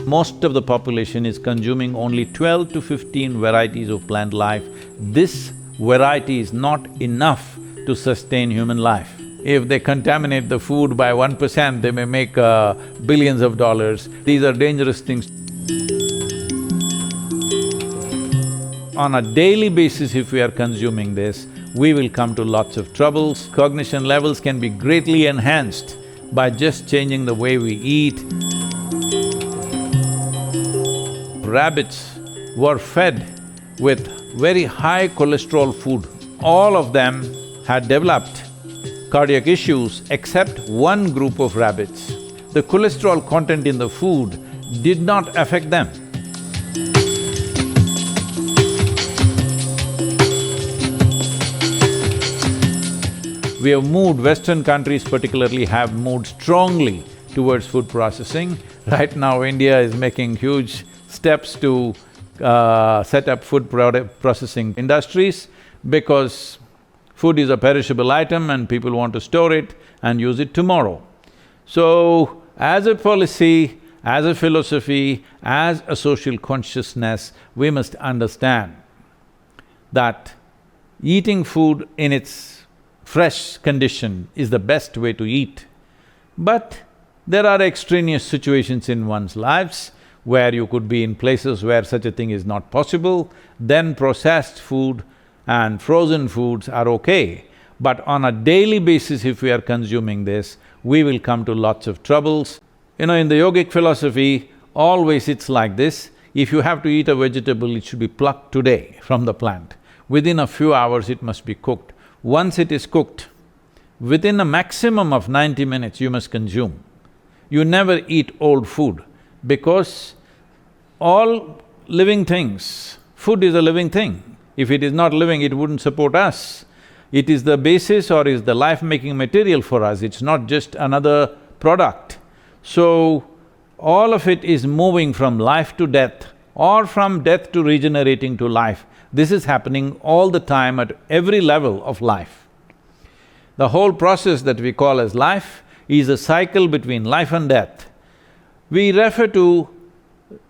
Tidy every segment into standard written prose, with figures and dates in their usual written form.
Most of the population is consuming only 12 to 15 varieties of plant life. This variety is not enough to sustain human life. If they contaminate the food by 1%, they may make billions of dollars. These are dangerous things. On a daily basis, if we are consuming this, we will come to lots of troubles. Cognition levels can be greatly enhanced by just changing the way we eat. Rabbits were fed with very high cholesterol food. All of them had developed cardiac issues except one group of rabbits. The cholesterol content in the food did not affect them. We have moved, Western countries particularly have moved strongly towards food processing. Right now, India is making huge steps to set up food processing industries because food is a perishable item and people want to store it and use it tomorrow. So, as a policy, as a philosophy, as a social consciousness, we must understand that eating food in its fresh condition is the best way to eat. But there are extraneous situations in one's lives where you could be in places where such a thing is not possible, then processed food and frozen foods are okay. But on a daily basis, if we are consuming this, we will come to lots of troubles. You know, in the yogic philosophy, always it's like this, if you have to eat a vegetable, it should be plucked today from the plant. Within a few hours, it must be cooked. Once it is cooked, within a maximum of 90 minutes, you must consume. You never eat old food because all living things, food is a living thing. If it is not living, it wouldn't support us. It is the basis or is the life-making material for us, it's not just another product. So, all of it is moving from life to death or from death to regenerating to life. This is happening all the time at every level of life. The whole process that we call as life is a cycle between life and death. We refer to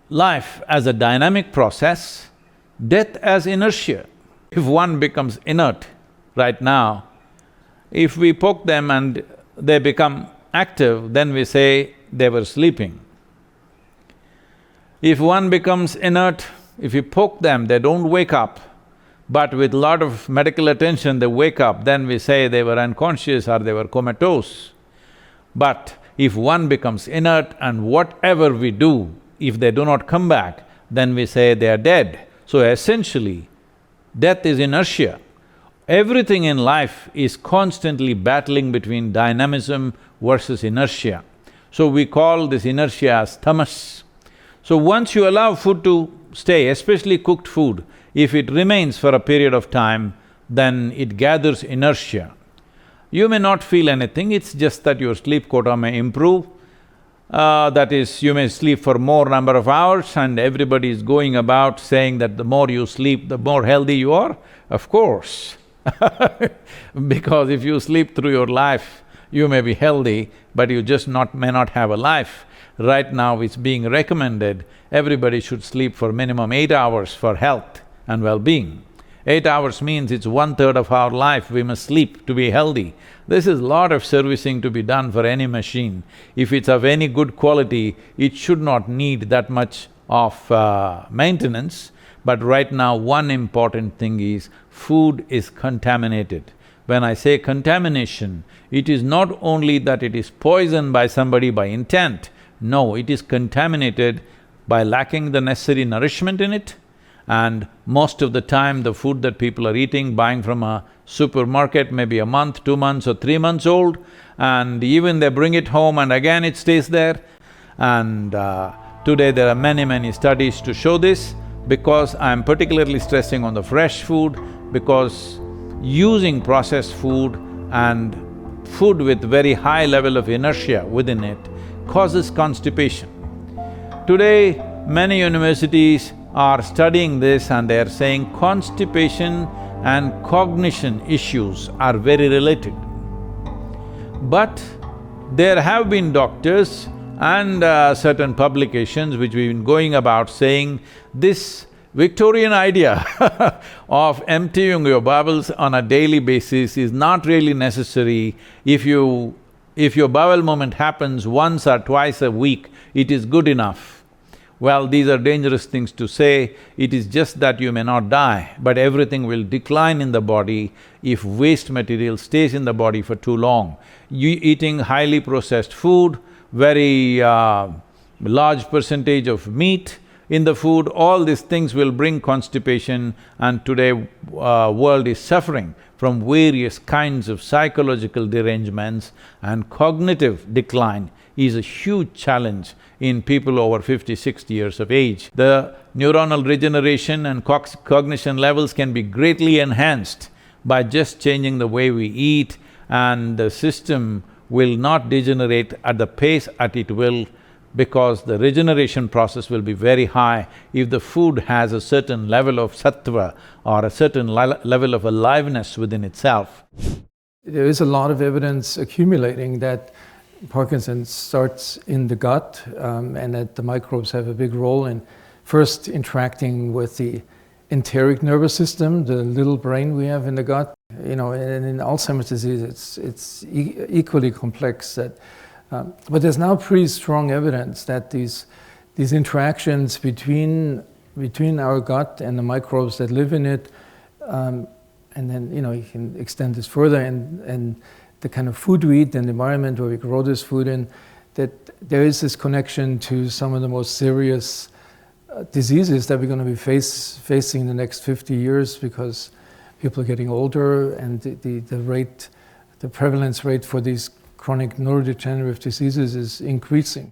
life as a dynamic process, death as inertia. If one becomes inert right now, if we poke them and they become active, then we say they were sleeping. If one becomes inert, if you poke them, they don't wake up, but with lot of medical attention they wake up, then we say they were unconscious or they were comatose. But if one becomes inert and whatever we do, if they do not come back, then we say they are dead. So essentially, death is inertia. Everything in life is constantly battling between dynamism versus inertia. So we call this inertia as tamas. So once you allow food to stay, especially cooked food, if it remains for a period of time, then it gathers inertia. You may not feel anything, it's just that your sleep quota may improve. That is, you may sleep for more number of hours and everybody is going about saying that the more you sleep, the more healthy you are. Of course because if you sleep through your life, you may be healthy, but you just may not have a life. Right now it's being recommended, everybody should sleep for minimum 8 hours for health and well-being. 8 hours means it's 1/3 of our life we must sleep to be healthy. This is lot of servicing to be done for any machine. If it's of any good quality, it should not need that much of maintenance. But right now, one important thing is, food is contaminated. When I say contamination, it is not only that it is poisoned by somebody by intent, no, it is contaminated by lacking the necessary nourishment in it, and most of the time the food that people are eating, buying from a supermarket may be a month, 2 months or 3 months old, and even they bring it home and again it stays there. And today there are many studies to show this. Because I'm particularly stressing on the fresh food, because using processed food and food with very high level of inertia within it causes constipation. Today, many universities are studying this and they are saying constipation and cognition issues are very related. But there have been doctors and certain publications which we've been going about saying this Victorian idea of emptying your bowels on a daily basis is not really necessary. If your bowel movement happens once or twice a week, it is good enough. Well, these are dangerous things to say. It is just that you may not die, but everything will decline in the body if waste material stays in the body for too long. You eating highly processed food, very large percentage of meat in the food, all these things will bring constipation, and today world is suffering from various kinds of psychological derangements, and cognitive decline is a huge challenge in people over 50, 60 years of age. The neuronal regeneration and cognition levels can be greatly enhanced by just changing the way we eat, and the system will not degenerate at the pace at it will, because the regeneration process will be very high if the food has a certain level of sattva or a certain level of aliveness within itself. There is a lot of evidence accumulating that Parkinson's starts in the gut, and that the microbes have a big role in first interacting with the enteric nervous system, the little brain we have in the gut. You know, and in Alzheimer's disease it's equally complex. But there's now pretty strong evidence that these interactions between our gut and the microbes that live in it, and then you can extend this further, and the kind of food we eat and the environment where we grow this food in, that there is this connection to some of the most serious diseases that we're going to be facing in the next 50 years, because people are getting older and the prevalence rate for these chronic neurodegenerative diseases is increasing.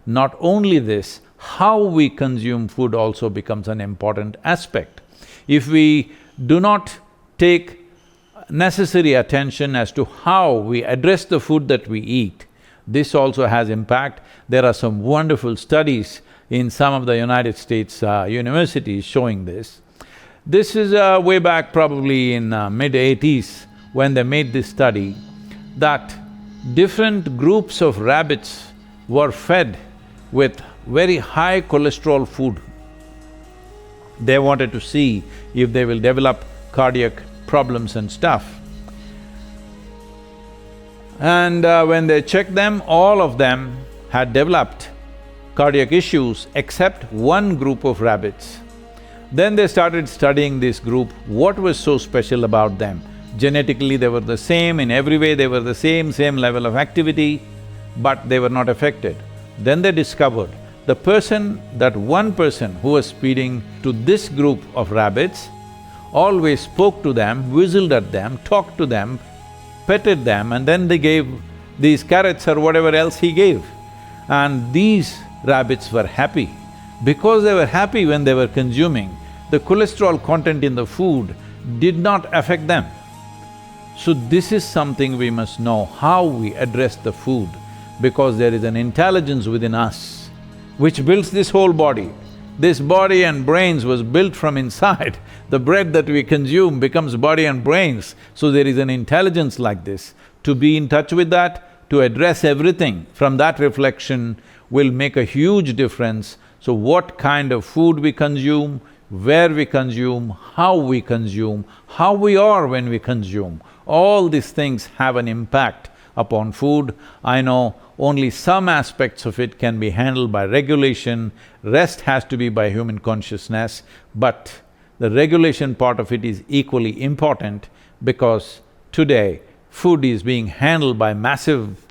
Not only this, how we consume food also becomes an important aspect. If we do not take necessary attention as to how we address the food that we eat, this also has impact. There are some wonderful studies in some of the United States universities showing this. This is way back probably in mid-80s when they made this study, that different groups of rabbits were fed with very high cholesterol food. They wanted to see if they will develop cardiac problems and stuff. And when they checked them, all of them had developed cardiac issues except one group of rabbits. Then they started studying this group, what was so special about them. Genetically they were the same, in every way they were the same level of activity, but they were not affected. Then they discovered that one person who was feeding to this group of rabbits always spoke to them, whistled at them, talked to them, petted them, and then they gave these carrots or whatever else he gave. And these rabbits were happy. Because they were happy when they were consuming, the cholesterol content in the food did not affect them. So this is something we must know, how we address the food, because there is an intelligence within us which builds this whole body. This body and brains was built from inside. The bread that we consume becomes body and brains, so there is an intelligence like this. To be in touch with that, to address everything from that reflection will make a huge difference. So what kind of food we consume, where we consume, how we are when we consume, all these things have an impact upon food. I know only some aspects of it can be handled by regulation, rest has to be by human consciousness, but the regulation part of it is equally important, because today food is being handled by massive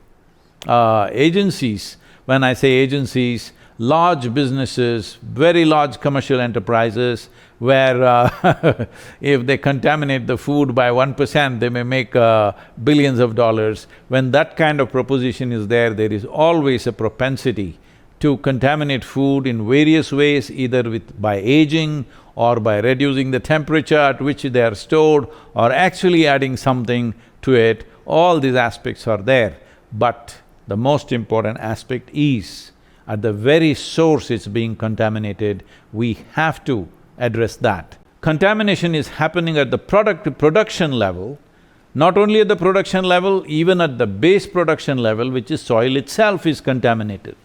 agencies. When I say agencies, large businesses, very large commercial enterprises, where if they contaminate the food by 1%, they may make billions of dollars. When that kind of proposition is there is always a propensity to contaminate food in various ways, either by aging or by reducing the temperature at which they are stored, or actually adding something to it. All these aspects are there, but the most important aspect is, at the very source it's being contaminated, we have to address that. Contamination is happening at the production level, Not only at the production level, even at the base production level, which is soil itself, is contaminated.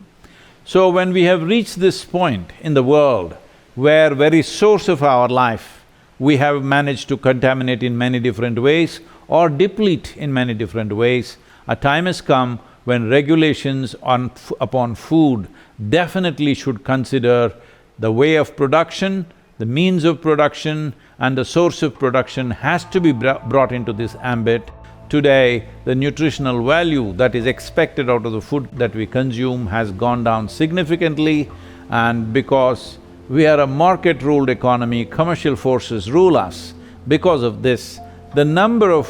So when we have reached this point in the world where very source of our life we have managed to contaminate in many different ways or deplete in many different ways, a time has come when regulations upon food definitely should consider the way of production, the means of production and the source of production has to be brought into this ambit. Today, the nutritional value that is expected out of the food that we consume has gone down significantly, and because we are a market-ruled economy, commercial forces rule us. Because of this, the number of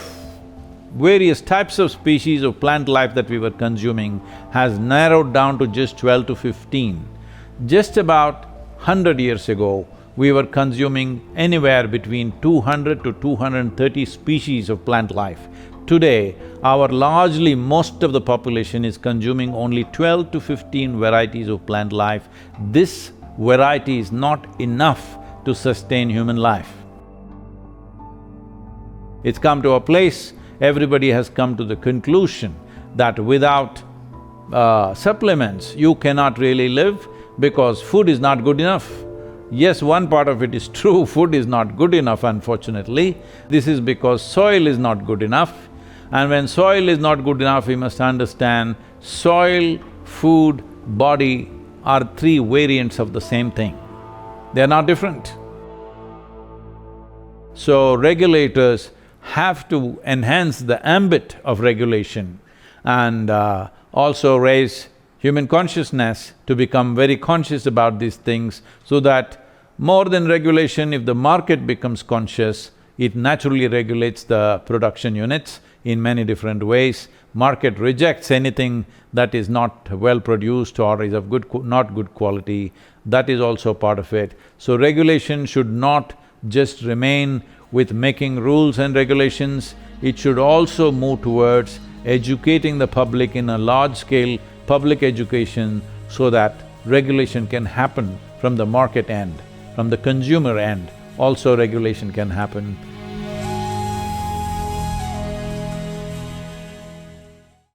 various types of species of plant life that we were consuming has narrowed down to just 12 to 15. Just about 100 years ago, we were consuming anywhere between 200 to 230 species of plant life. Today, largely most of the population is consuming only 12 to 15 varieties of plant life. This variety is not enough to sustain human life. It's come to a place, everybody has come to the conclusion that without supplements, you cannot really live because food is not good enough. Yes, one part of it is true, food is not good enough, unfortunately. This is because soil is not good enough. And when soil is not good enough, we must understand soil, food, body are three variants of the same thing. They are not different. So regulators have to enhance the ambit of regulation and also raise human consciousness to become very conscious about these things so that more than regulation, if the market becomes conscious, it naturally regulates the production units in many different ways. Market rejects anything that is not well produced or is of not good quality, that is also part of it. So regulation should not just remain with making rules and regulations, it should also move towards educating the public in a large-scale public education so that regulation can happen from the market end, from the consumer end, also regulation can happen.